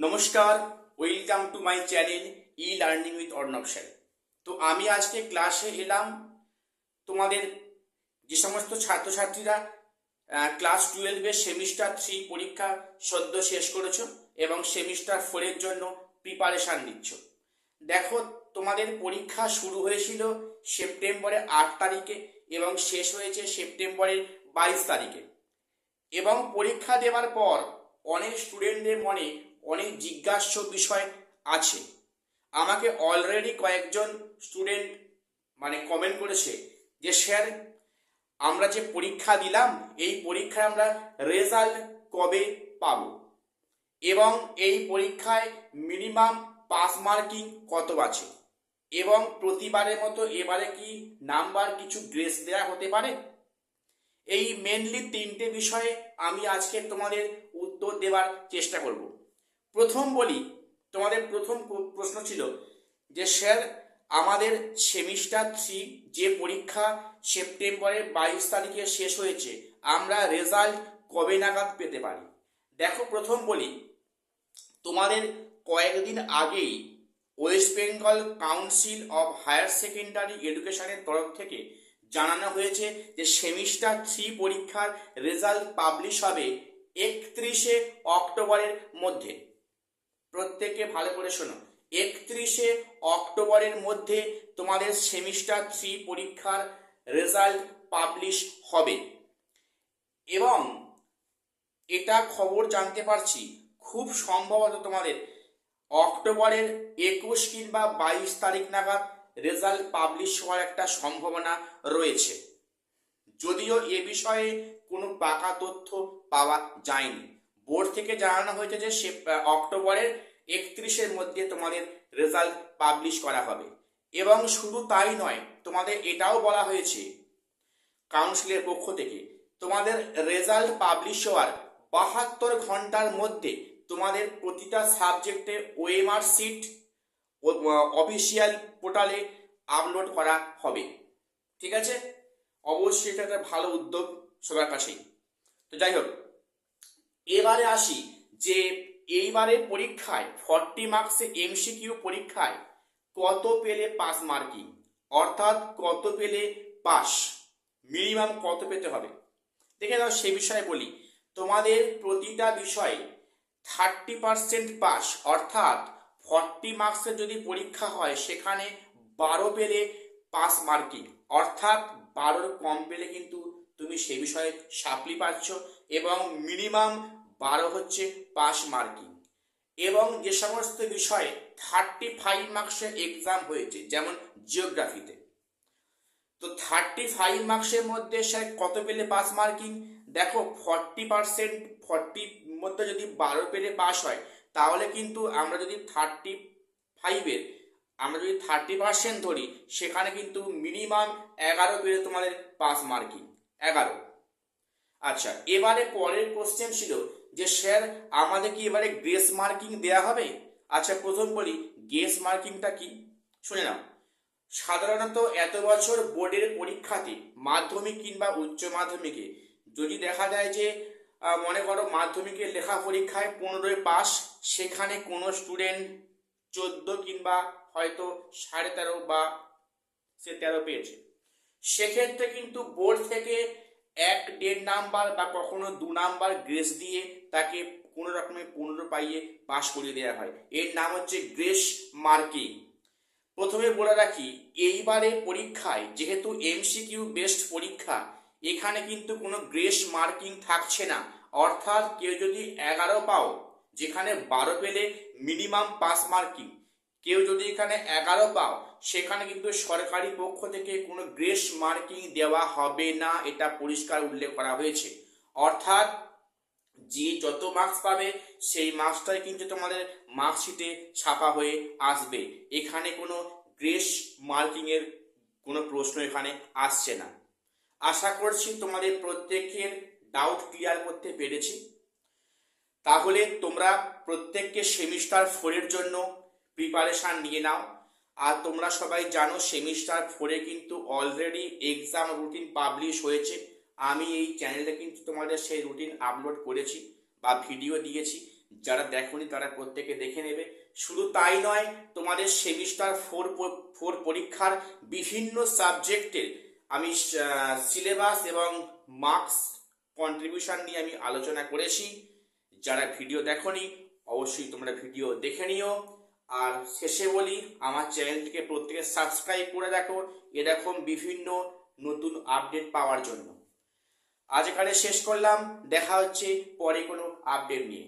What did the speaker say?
নমস্কার, welcome to my channel e learning with Arnab sir. তো আমি আজকে ক্লাসে এলাম তোমাদের যে সমস্ত ছাত্রছাত্রীরা ক্লাস 12-এর সেমিস্টার 3 পরীক্ষা সদ্য শেষ করেছো এবং সেমিস্টার 4-এর জন্য প্রিপারেশান নিচ্ছ। দেখো, তোমাদের পরীক্ষা শুরু হয়েছিল সেপ্টেম্বরের 8 তারিখে এবং শেষ হয়েছে সেপ্টেম্বরের 22 তারিখে। এবং পরীক্ষা দেওয়ার পর অনেক স্টুডেন্টদের মনে অনেক জিজ্ঞাস্য বিষয় আছে। আমাকে অলরেডি কয়েকজন স্টুডেন্ট কমেন্ট করেছে যে স্যার, আমরা যে পরীক্ষা দিলাম এই পরীক্ষায় আমরা রেজাল্ট কবে পাবো এবং এই পরীক্ষায় মিনিমাম পাস মার্কিং কত আছে এবং প্রতিবারের মতো এবারে কি নাম্বার কিছু গ্রেস দেওয়া হতে পারে। এই মেনলি তিনটে বিষয়ে আমি আজকে তোমাদের উত্তর দেওয়ার চেষ্টা করব। প্রথম বলি, তোমাদের প্রথম প্রশ্ন ছিল যে স্যার, আমাদের সেমিস্টার 3 যে পরীক্ষা সেপ্টেম্বরের 22 তারিখে শেষ হয়েছে, আমরা রেজাল্ট কবে নাগাদ পেতে পারি। দেখো, প্রথম বলি, তোমাদের কয়েকদিন আগেই West Bengal Council of Higher Secondary এডুকেশনের তরফ থেকে জানানো হয়েছে যে সেমিস্টার 3 পরীক্ষার রেজাল্ট পাবলিশ হবে 31শে অক্টোবরের মধ্যে। প্রত্যেকে ভালো করে শোনো, 31শে অক্টোবরের মধ্যে তোমাদের সেমিস্টার 3 পরীক্ষার রেজাল্ট পাবলিশ হবে। এবং এটা খবর জানতে পারছি খুব সম্ভবত তোমাদের অক্টোবরের 21 কিংবা 22 তারিখ নাগাদ রেজাল্ট পাবলিশ হওয়ার একটা সম্ভাবনা রয়েছে, যদিও এ বিষয়ে কোনো পাকা তথ্য পাওয়া যায়নি। বোর্ড থেকে জানানো হয়েছে যে অক্টোবরের 31-এর মধ্যে তোমাদের রেজাল্ট পাবলিশ করা হবে। এবং শুধু তাই নয়, তোমাদের এটাও বলা হয়েছে কাউন্সিলের পক্ষ থেকে তোমাদের রেজাল্ট পাবলিশ হওয়ার 72 ঘন্টার মধ্যে তোমাদের প্রতিটা সাবজেক্টে ওএমআর শিট অফিসিয়াল পোর্টালে আপলোড করা হবে। ঠিক আছে, অবশ্যই এটা একটা ভালো উদ্যোগ সবার কাছেই। তো যাই হোক, এবারে আসি যে এইবারে পরীক্ষায় 40 মার্কসে এমসিকিউ পরীক্ষায় কত পেলে পাস মার্কিং, অর্থাৎ কত পেলে পাস, মিনিমাম কত পেতে হবে। দেখে দাও, সে বিষয়ে বলি। তোমাদের প্রতিটা বিষয়ে 30% পাস, অর্থাৎ 40 মার্কসের যদি পরীক্ষা হয় সেখানে 12 পেলে পাস মার্কিং, অর্থাৎ 12 কম পেলে কিন্তু তুমি সে বিষয়ে সাপ্লি পাচ্ছ এবং মিনিমাম 12 হচ্ছে পাস মার্কিং। এবং যে সমস্ত বিষয়ে 35 মার্কসের এক্সাম হয়েছে, যেমন জিওগ্রাফিতে, তো 35 মার্কসের মধ্যে স্যার কত পেলে পাস মার্কিং। দেখো, 40% মধ্যে যদি 12 পেলে পাস হয়, তাহলে কিন্তু আমরা যদি 30% ধরি, সেখানে কিন্তু মিনিমাম 11 পেলে তোমাদের পাস মার্কিং, 11। আচ্ছা, এবারে পরের কোশ্চেন ছিল যে স্যার, আমাদের কি এবারে গ্রেস মার্কিং দেয়া হবে। আচ্ছা, প্রথম বলি গ্রেস মার্কিংটা কি, শুনে নাও। সাধারণত এত বছর বোর্ডের পরীক্ষাতে, মাধ্যমিক কিংবা উচ্চ মাধ্যমিকে, যদি দেখা যায় যে মনে করো মাধ্যমিকের লেখা পরীক্ষায় 15 পাস, সেখানে কোনো স্টুডেন্ট 14 কিংবা হয়তো 13.5 বা সে 13 পেয়েছে, সেক্ষেত্রে কিন্তু বোর্ড থেকে 1.5 নাম্বার বা কখনো 2 নাম্বার গ্রেস দিয়ে তাকে কোনো রকমের 15 পাইয়ে পাস করিয়ে দেওয়া হয়। এর নাম হচ্ছে গ্রেস মার্কিং। প্রথমে বলে রাখি, এইবারে পরীক্ষায় যেহেতু এমসিকিউ বেসড পরীক্ষা, এখানে কিন্তু কোনো গ্রেস মার্কিং থাকছে না। অর্থাৎ কেউ যদি 11 পাও, যেখানে 12 পেলে মিনিমাম পাস মার্কিং, কেউ যদি এখানে 11 পাও, সেখানে কিন্তু সরকারি পক্ষ থেকে কোনো গ্রেস মার্কিং দেওয়া হবে না, এটা পরিষ্কার উল্লেখ করা হয়েছে। অর্থাৎ যে যত মার্কস পাবে সেই মার্কসটাই কিন্তু তোমাদের মার্কশিটে ছাপা হয়ে আসবে। এখানে কোনো গ্রেস মার্কিং এর কোনো প্রশ্ন এখানে আসছে না। আশা করছি তোমাদের প্রত্যেকের ডাউট ক্লিয়ার করতে পেরেছি। তাহলে তোমরা প্রত্যেককে সেমিস্টার 4-এর জন্য প্রিপারেশান নিয়ে নাও। আর তোমরা সবাই জানো সেমিস্টার 4-এ কিন্তু অলরেডি এক্সাম রুটিন পাবলিশ হয়েছে। আমি এই চ্যানেলে কিন্তু তোমাদের সেই রুটিন আপলোড করেছি বা ভিডিও দিয়েছি। যারা দেখোনি তারা প্রত্যেকে দেখে নেবে। শুধু তাই নয়, তোমাদের সেমিস্টার ফোর পরীক্ষার বিভিন্ন সাবজেক্টের আমি সিলেবাস এবং মার্কস কন্ট্রিবিউশন নিয়ে আমি আলোচনা করেছি। যারা ভিডিও দেখোনি অবশ্যই তোমরা ভিডিও দেখে নিও। আর শেষে বলি, আমার চ্যানেলটিকে প্রত্যেকে সাবস্ক্রাইব করে রাখো এরকম বিভিন্ন নতুন আপডেট পাওয়ার জন্য। আজ এখানে শেষ করলাম, দেখা হচ্ছে পরে কোনো আপডেট নিয়ে।